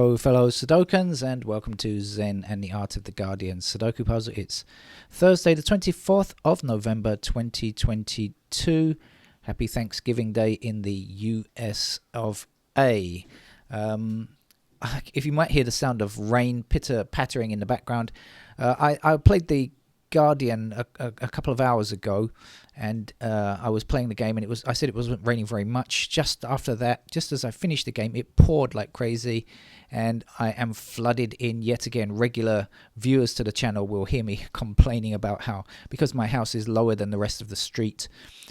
Hello fellow Sudokans, and welcome to Zen and the Art of the Guardian Sudoku puzzle. It's Thursday the 24th of November 2022. Happy Thanksgiving Day in the US of A. If you might hear the sound of rain pitter-pattering in the background, I played the Guardian a couple of hours ago, and I was playing the game, and I said it wasn't raining very much. Just after that, just as I finished the game, it poured like crazy, and I am flooded in yet again. Regular viewers to the channel will hear me complaining about how, because my house is lower than the rest of the street,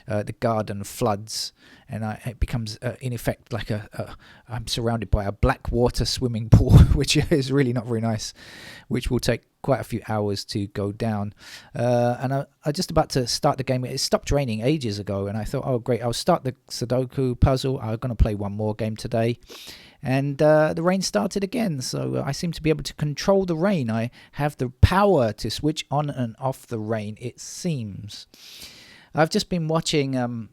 the garden floods, and it becomes in effect like I'm surrounded by a black water swimming pool, which is really not very nice, which will take quite a few hours to go down. And I just about to start the game. It stopped raining ages ago, and I thought, oh great, I'll start the Sudoku puzzle. I'm going to play one more game today. And the rain started again, so I seem to be able to control the rain. I have the power to switch on and off the rain, it seems. I've just been watching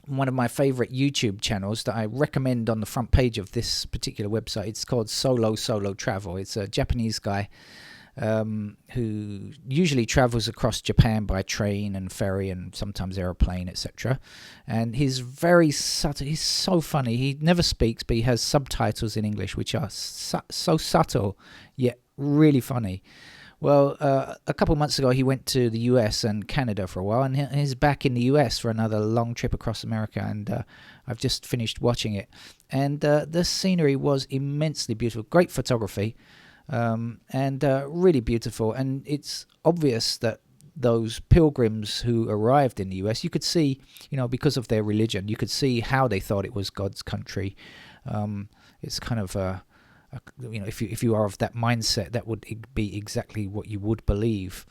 one of my favorite YouTube channels that I recommend on the front page of this particular website. It's called Solo Travel. It's a Japanese guy who usually travels across Japan by train and ferry and sometimes aeroplane, etc. And he's very subtle. He's so funny. He never speaks, but he has subtitles in English, which are so subtle yet really funny. Well, a couple of months ago, he went to the US and Canada for a while, and he's back in the US for another long trip across America, and I've just finished watching it. And the scenery was immensely beautiful, great photography, and really beautiful. And it's obvious that those pilgrims who arrived in the US, you could see, because of their religion, you could see how they thought it was God's country. It's kind of if you are of that mindset, that would be exactly what you would believe.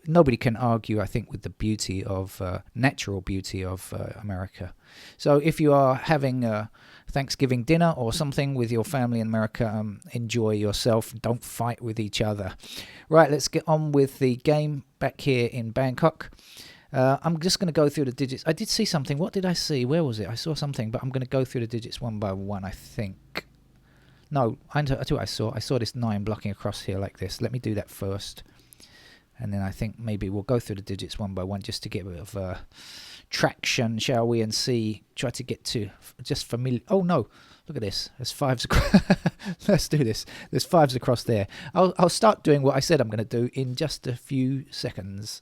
Nobody can argue, I think, with the beauty of natural beauty of America. So if you are having a Thanksgiving dinner or something with your family in America, enjoy yourself. Don't fight with each other. Right, let's get on with the game back here in Bangkok. I'm just going to go through the digits. I did see something. What did I see? Where was it? I saw something, but I'm going to go through the digits one by one, I think. No, I know what I saw. I saw this 9 blocking across here like this. Let me do that first. And then I think maybe we'll go through the digits one by one just to get a bit of traction, shall we? And try to get to just familiar. Oh no, look at this. There's 5s across. Let's do this. There's 5s across there. I'll start doing what I said I'm going to do in just a few seconds.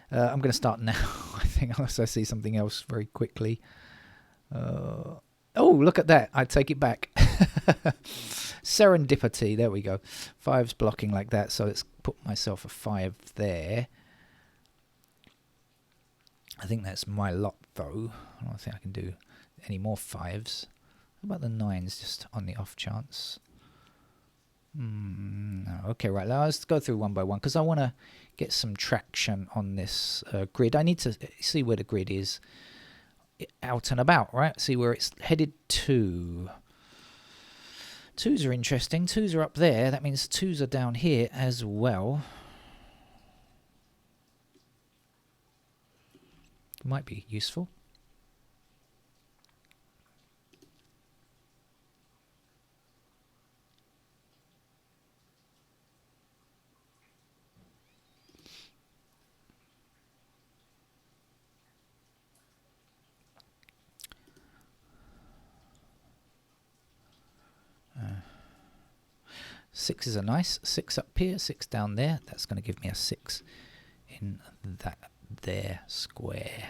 I'm going to start now, I think, unless I see something else very quickly. Oh, look at that. I take it back. Serendipity. There we go. 5's blocking like that. So let's put myself a 5 there. I think that's my lot, though. I don't think I can do any more 5s. How about the 9s, just on the off chance? No. Okay, right. Let's go through one by one, because I want to get some traction on this grid. I need to see where the grid is out and about, right? See where it's headed to. 2s are interesting. 2s are up there. That means 2s are down here as well. Might be useful. Sixes are nice. 6 up here, 6 down there. That's going to give me a 6 in that there square.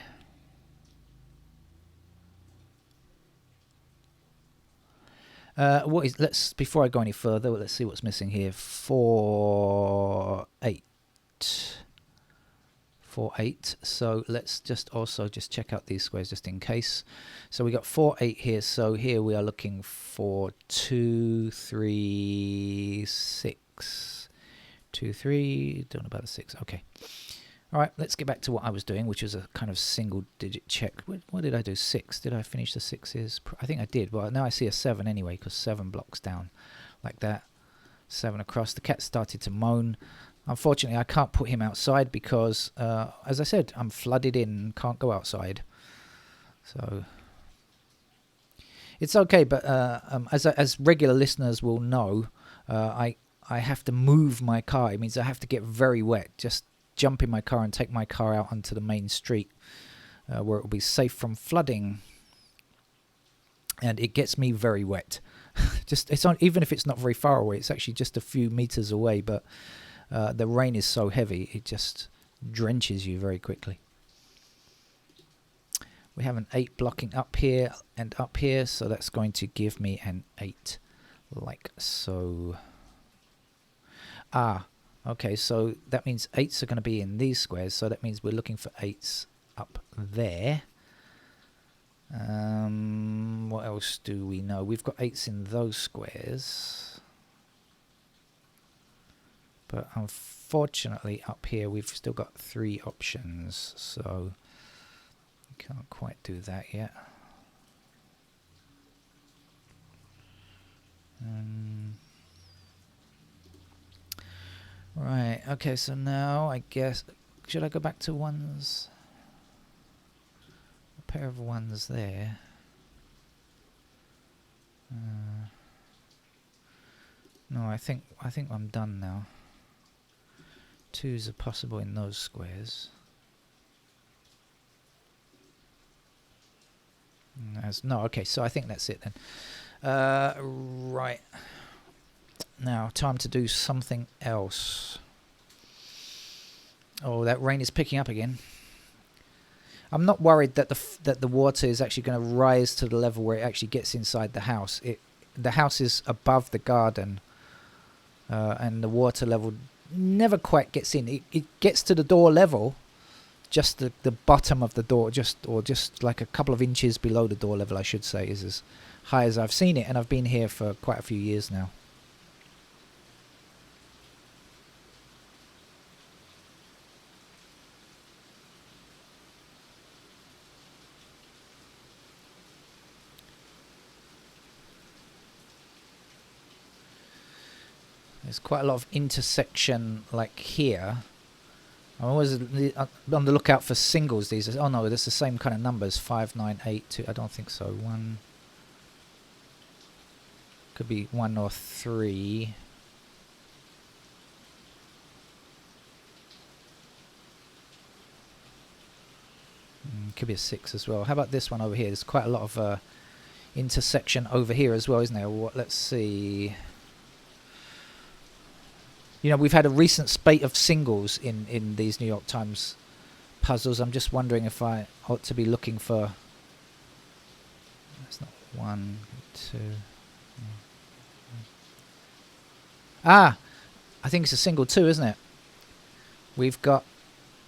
Before I go any further, let's see what's missing here. 4, 8. 4, 8. So let's just check out these squares just in case. So we got 4, 8 here. So here we are looking for 2, 3, 6. 2, 3. Don't know about a 6. Okay. All right. Let's get back to what I was doing, which was a kind of single digit check. What did I do? 6. Did I finish the 6s? I think I did. Well, now I see a 7 anyway, because 7 blocks down like that. 7 across. The cat started to moan. Unfortunately, I can't put him outside because, as I said, I'm flooded in, can't go outside. So It's okay, but as regular listeners will know, I have to move my car. It means I have to get very wet. Just jump in my car and take my car out onto the main street, where it will be safe from flooding. And it gets me very wet. Even if it's not very far away, it's actually just a few meters away. But the rain is so heavy, it just drenches you very quickly. We have an 8 blocking up here and up here, so that's going to give me an 8, like so. Okay, so that means 8s are going to be in these squares, so that means we're looking for 8s up there. What else do we know? We've got 8s in those squares. But unfortunately up here we've still got 3 options, so we can't quite do that yet. Right, okay, so now I guess, should I go back to 1s? A pair of 1s there. No, I think I'm done now. 2s are possible in those squares. No, okay, so I think that's it then. Right. Now, time to do something else. Oh, that rain is picking up again. I'm not worried that the water is actually going to rise to the level where it actually gets inside the house. The house is above the garden, and the water level never quite gets in. It gets to the door level, just the bottom of the door, or just like a couple of inches below the door level, I should say, is as high as I've seen it, and I've been here for quite a few years now. There's quite a lot of intersection like here. I'm always on the lookout for singles these days. Oh no, there's the same kind of numbers. 5, 9, 8, 2. I don't think so. 1. Could be 1 or 3. Could be a 6 as well. How about this one over here? There's quite a lot of intersection over here as well, isn't there? Let's see. You know, we've had a recent spate of singles in these New York Times puzzles. I'm just wondering if I ought to be looking for... That's not 1, 2... I think it's a single 2, isn't it? We've got...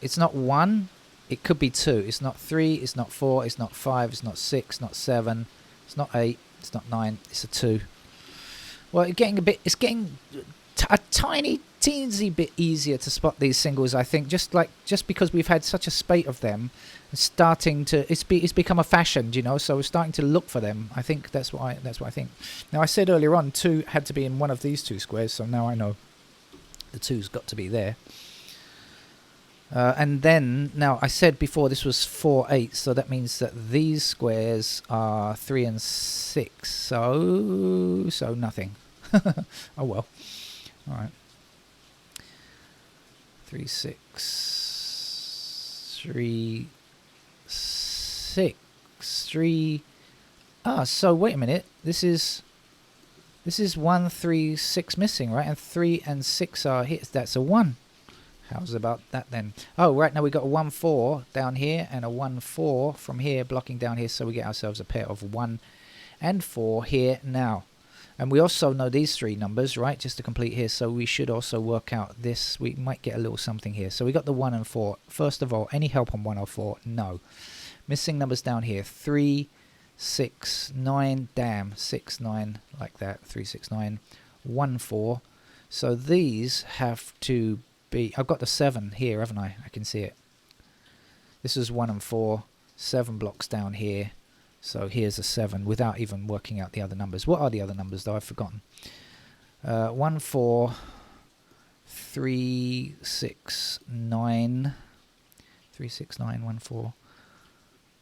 It's not 1, it could be 2. It's not 3, it's not 4, it's not 5, it's not 6, not 7, it's not 8, it's not 9, it's a 2. Well, it's getting a tiny, teensy bit easier to spot these singles, I think, just because we've had such a spate of them, it's become a fashion, you know, so we're starting to look for them. I think that's what I think. Now, I said earlier on 2 had to be in one of these 2 squares, so now I know the 2's got to be there. And then, now I said before this was 4, 8, so that means that these squares are 3 and 6, so nothing. Oh well. Alright. 3, 6, 3, 6, 3. So wait a minute. This is 1, 3, 6 missing, right? And 3 and 6 are here. That's a 1. How's about that then? Oh, right, now we got a 1, 4 down here and a 1, 4 from here blocking down here, so we get ourselves a pair of 1 and 4 here now. And we also know these 3 numbers, right, just to complete here, so we should also work out this. We might get a little something here. So we got the 1 and 4. First of all, any help on 1 or 4? No. Missing numbers down here. 3, 6, 9, damn, 6, 9, like that. 3, 6, 9, 1, 4. So these have to be... I've got the 7 here, haven't I? I can see it. This is 1 and 4. 7 blocks down here. So here's a 7 without even working out the other numbers. What are the other numbers though? I've forgotten. 1, 4, 3, 6, 9. 3, 6, 9, 1, 4.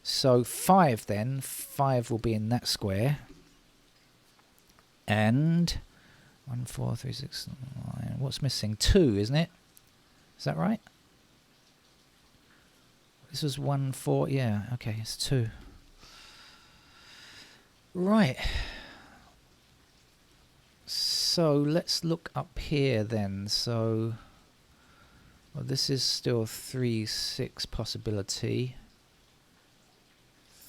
So 5 then. 5 will be in that square. And 1, 4, 3, 6, 9. What's missing? 2, isn't it? Is that right? This was 1, 4. Yeah, okay, it's 2. Right. So let's look up here then. So well, this is still 3, 6 possibility.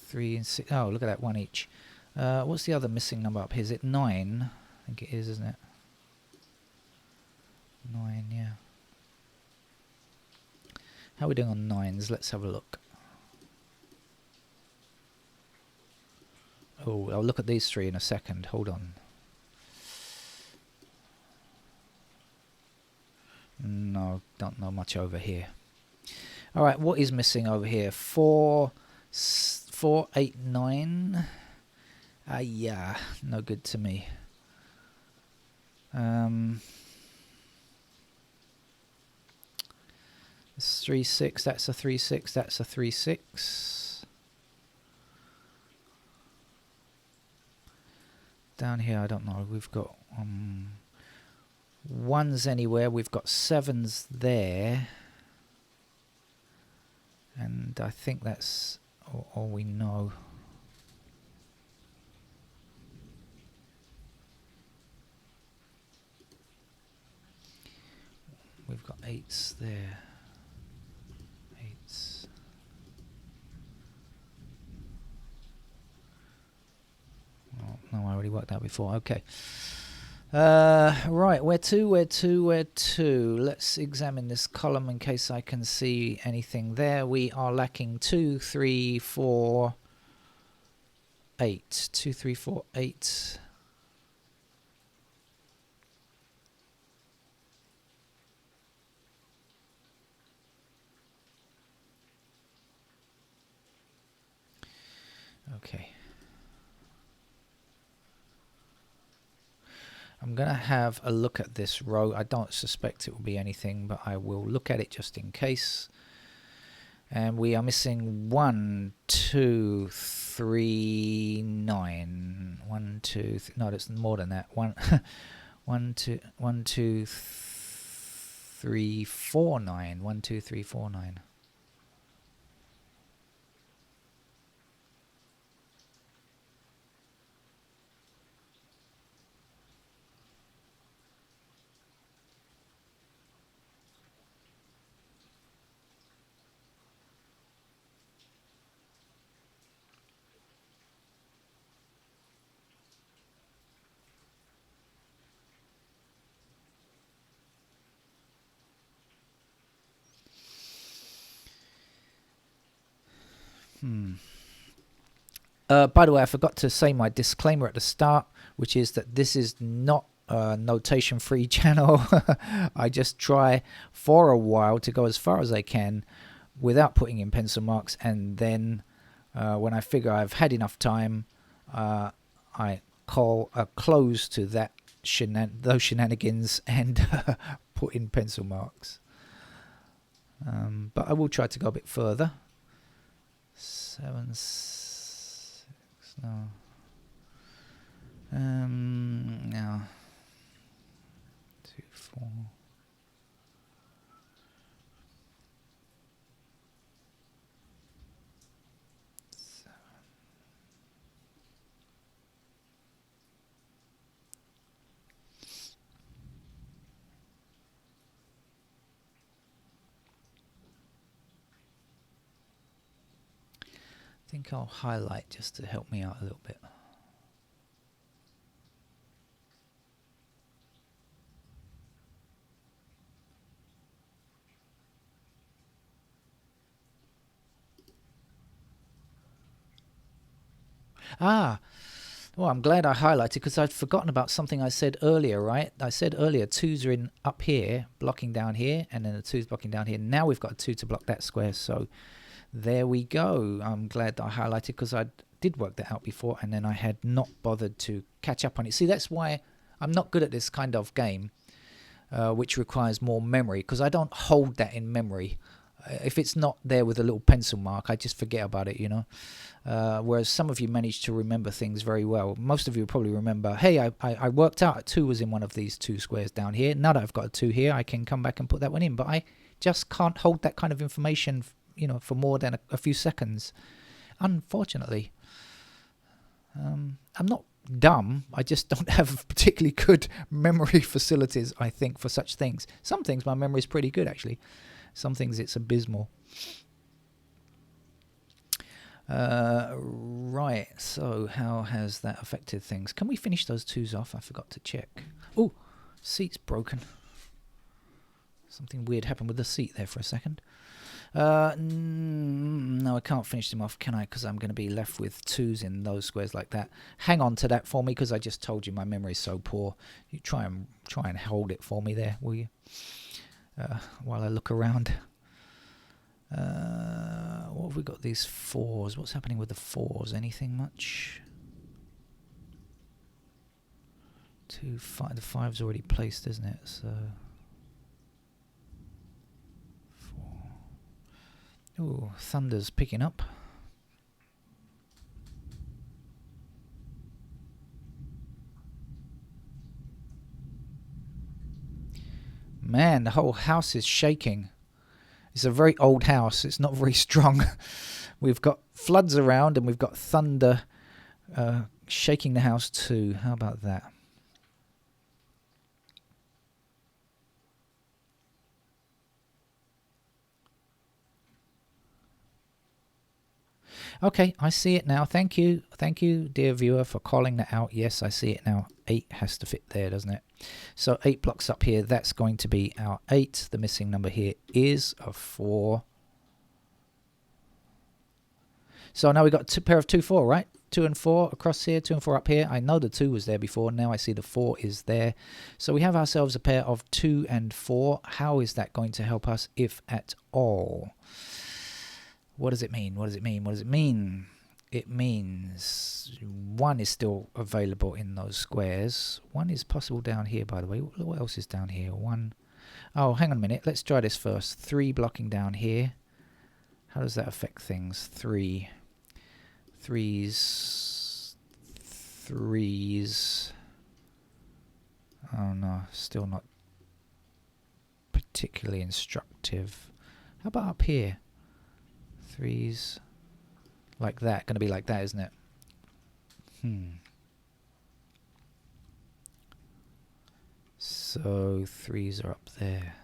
3 and 6. Oh, look at that, 1 each. What's the other missing number up here? Is it 9? I think it is, isn't it? 9, yeah. How are we doing on 9s? Let's have a look. Oh, I'll look at these 3 in a second. Hold on. No, don't know much over here. All right, what is missing over here? 4, 8, 9. Yeah, no good to me. It's 3, 6. That's a 3, 6. That's a 3, 6. Down here, I don't know. We've got 1s anywhere. We've got 7s there. And I think that's all we know. We've got 8s there. 8s. Oh, no, I already worked that before. Okay. Right, where to? Let's examine this column in case I can see anything there. We are lacking 2, 3, 4, 8. 2, 3, 4, 8. Okay. I'm going to have a look at this row. I don't suspect it will be anything, but I will look at it just in case. And we are missing 1, 2, 3, 9. 1, 2, no, that's more than that. 1, 2, 3, 4, 9. 1, 2, 3, 4, 9. By the way, I forgot to say my disclaimer at the start, which is that this is not a notation-free channel. I just try for a while to go as far as I can without putting in pencil marks, and then when I figure I've had enough time, I call a close to that those shenanigans and put in pencil marks. But I will try to go a bit further. 7, 6, no. Now 2, 4. I think I'll highlight just to help me out a little bit. Well, I'm glad I highlighted because I'd forgotten about something I said earlier, right? I said earlier 2s are in up here, blocking down here, and then the 2's blocking down here. Now we've got a 2 to block that square, so there we go. I'm glad that I highlighted because I did work that out before and then I had not bothered to catch up on it. See, that's why I'm not good at this kind of game, which requires more memory, because I don't hold that in memory. if it's not there with a little pencil mark, I just forget about it, you know. Whereas some of you manage to remember things very well. Most of you probably remember, hey, I worked out a 2 was in one of these 2 squares down here. Now that I've got a 2 here, I can come back and put that one in. But I just can't hold that kind of information, you know, for more than a few seconds, unfortunately. I'm not dumb. I just don't have particularly good memory facilities, I think, for such things. Some things my memory is pretty good, actually. Some things it's abysmal. Right, so how has that affected things? Can we finish those 2s off? I forgot to check. Oh, seat's broken. Something weird happened with the seat there for a second. No, I can't finish them off, can I? Because I'm going to be left with 2s in those squares like that. Hang on to that for me, because I just told you my memory is so poor. You try and hold it for me there, will you? While I look around. What have we got? These 4s. What's happening with the 4s? Anything much? 2, 5. The 5's already placed, isn't it? So 4. Ooh, thunder's picking up. Man, the whole house is shaking. It's a very old house. It's not very strong. We've got floods around and we've got thunder shaking the house too. How about that? Okay, I see it now. Thank you, dear viewer, for calling that out. Yes, I see it now. 8 has to fit there, doesn't it? So 8 blocks up here, that's going to be our 8. The missing number here is a 4. So now we've got a pair of 2, 4, right? 2 and 4 across here, 2 and 4 up here. I know the 2 was there before. Now I see the 4 is there. So we have ourselves a pair of 2 and 4. How is that going to help us, if at all? What does it mean? What does it mean? What does it mean? It means 1 is still available in those squares. 1 is possible down here, by the way. What else is down here? 1. Oh, hang on a minute. Let's try this first. 3 blocking down here. How does that affect things? 3. 3s. Oh no, still not particularly instructive. How about up here? 3s. Like that. Going to be like that, isn't it? So 3s are up there.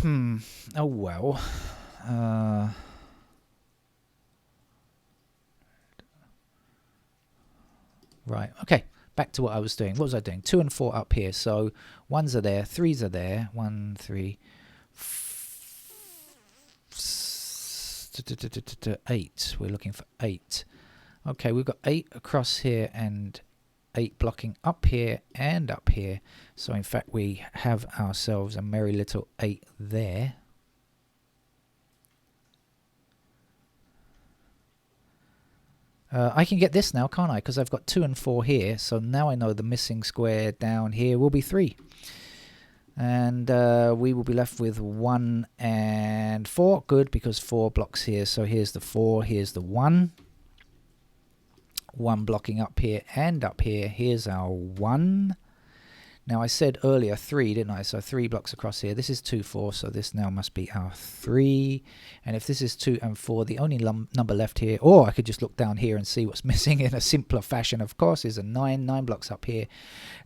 Oh well. Right. Okay. Back to what I was doing. What was I doing? 2 and 4 up here. So 1s are there. 3s are there. 1, 3, 8. We're looking for 8. Okay, we've got 8 across here and 8 blocking up here and up here. So in fact we have ourselves a merry little 8 there. I can get this now, can't I? Because I've got 2 and 4 here. So now I know the missing square down here will be 3. And we will be left with 1 and 4. Good, because 4 blocks here. So here's the 4, here's the 1. 1 blocking up here and up here. Here's our 1. Now I said earlier 3, didn't I? So 3 blocks across here. This is 2, 4, so this now must be our 3. And if this is 2 and 4, the only number left here, or I could just look down here and see what's missing in a simpler fashion, of course, is a 9. 9 blocks up here.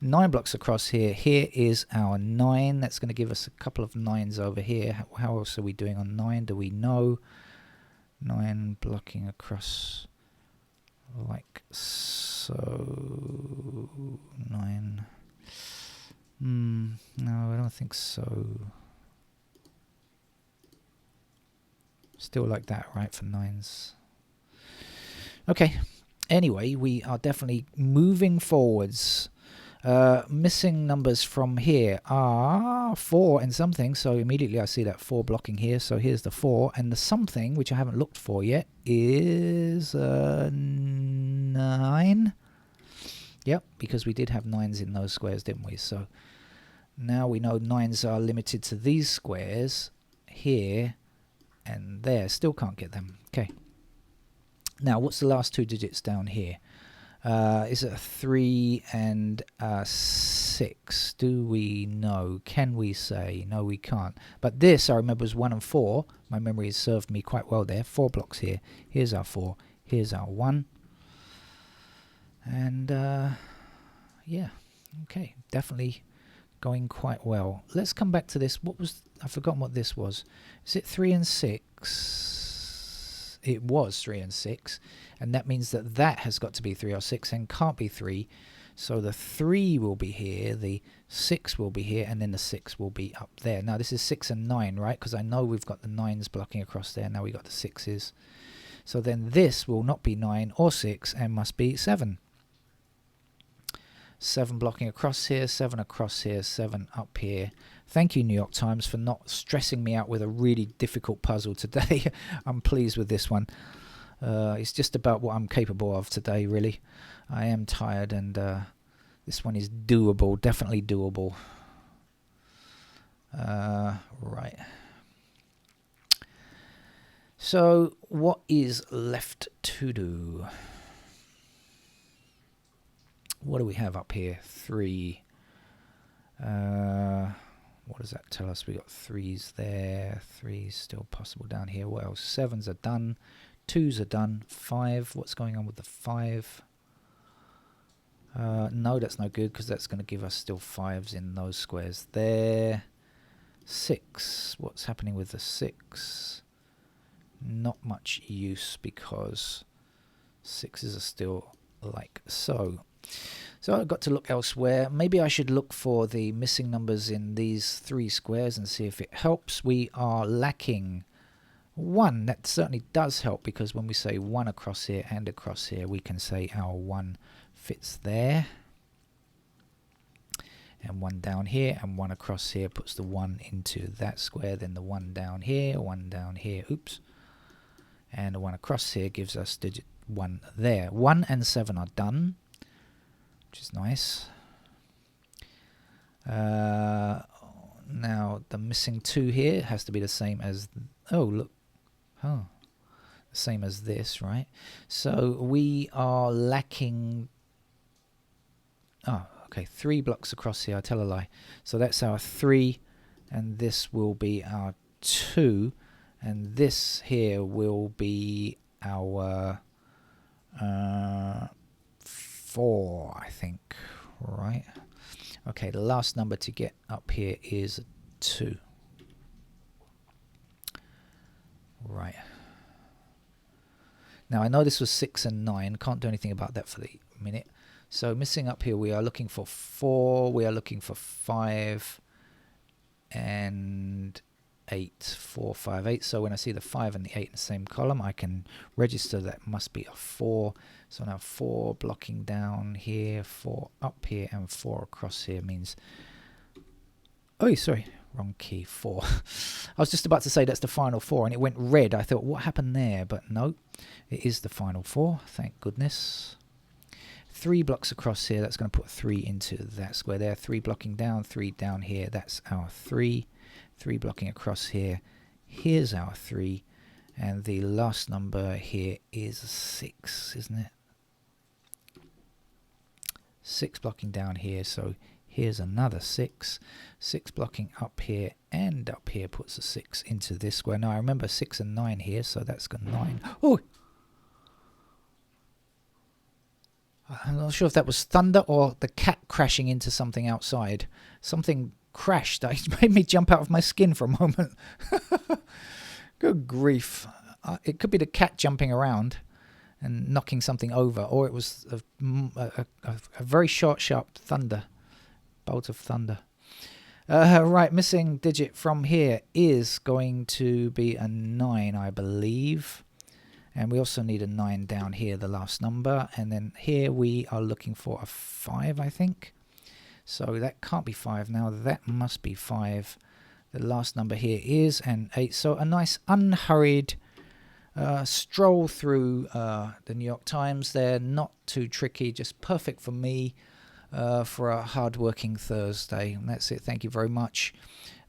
9 blocks across here. Here is our 9. That's going to give us a couple of 9s over here. How else are we doing on 9? Do we know? 9 blocking across like so. 9. No, I don't think so. Still like that, right, for 9s. Okay. Anyway, we are definitely moving forwards. Missing numbers from here are 4 and something, so immediately I see that 4 blocking here, so here's the 4, and the something, which I haven't looked for yet, is 9. Yep, because we did have 9s in those squares, didn't we? So Now we know 9s are limited to these squares here and there. Still can't get them. Okay. Now, what's the last 2 digits down here? Is it a 3 and a 6? Do we know? Can we say? No, we can't. But this, I remember, was 1 and 4. My memory has served me quite well there. 4 blocks here. Here's our 4. Here's our 1. And, yeah. Okay. Definitely going quite well. Let's come back to this. What was... I've forgotten what this was. Is it 3 and 6? It was 3 and 6. And that means that that has got to be 3 or 6 and can't be 3. So the 3 will be here, the 6 will be here, and then the 6 will be up there. Now this is 6 and 9, right? Because I know we've got the 9s blocking across there. Now we've got the 6s. So then this will not be 9 or 6 and must be 7. 7 blocking across here, 7 across here, 7 up here. Thank you, New York Times, for not stressing me out with a really difficult puzzle today. I'm pleased with this one. It's just about what I'm capable of today, really. I am tired, and this one is doable, definitely doable. Right. So, what is left to do? What do we have up here? 3. What does that tell us? We got 3s there. 3s still possible down here. What else? 7s are done. 2s are done. 5. What's going on with the 5? No, that's no good because that's going to give us still 5s in those squares there. 6. What's happening with the 6? Not much use because 6s are still like so. So I've got to look elsewhere. Maybe I should look for the missing numbers in these 3 squares and see if it helps. We are lacking 1. That certainly does help because when we say 1 across here and across here, we can say our 1 fits there. And 1 down here and 1 across here puts the 1 into that square. Then the 1 down here, 1 down here. Oops. And the 1 across here gives us digit 1 there. 1 and 7 are done, which is nice. Now the missing 2 here has to be the same as... Oh, look. Oh, the same as this, right? So we are lacking... Oh, okay, 3 blocks across here. I tell a lie. So that's our 3, and this will be our 2, and this here will be our 4, I think, right? Okay, the last number to get up here is 2. Right. Now, I know this was 6 and 9. Can't do anything about that for the minute. So, missing up here, we are looking for 4. We are looking for 5 and 8. 4, 5, 8. So, when I see the 5 and the 8 in the same column, I can register that must be a 4. So, now 4 blocking down here, 4 up here, and 4 across here means... Oh, sorry. Wrong key, 4. I was just about to say that's the final 4, and it went red. I thought, what happened there? But no, it is the final 4. Thank goodness. 3 blocks across here. That's going to put 3 into that square there. 3 blocking down, 3 down here. That's our 3. 3 blocking across here. Here's our 3. And the last number here is 6, isn't it? 6 blocking down here. So here's another 6. 6 blocking up here and up here puts a 6 into this square. Now I remember 6 and 9 here, so that's got 9. Oh! I'm not sure if that was thunder or the cat crashing into something outside. Something crashed. It made me jump out of my skin for a moment. Good grief. It could be the cat jumping around and knocking something over, or it was a very short, sharp thunder. Bolt of thunder. Right, missing digit from here is going to be a 9, I believe. And we also need a 9 down here, the last number. And then here we are looking for a 5, I think. So that can't be 5 now. That must be 5. The last number here is an 8. So a nice unhurried stroll through the New York Times there. Not too tricky, just perfect for me. for a hard-working Thursday. And that's it. Thank you very much.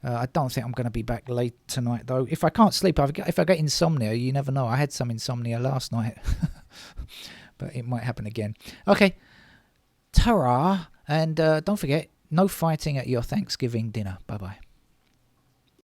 I don't think I'm going to be back late tonight, though. If I can't sleep, if I get insomnia, you never know. I had some insomnia last night, but it might happen again. Okay, ta-ra, and don't forget, no fighting at your Thanksgiving dinner. Bye-bye.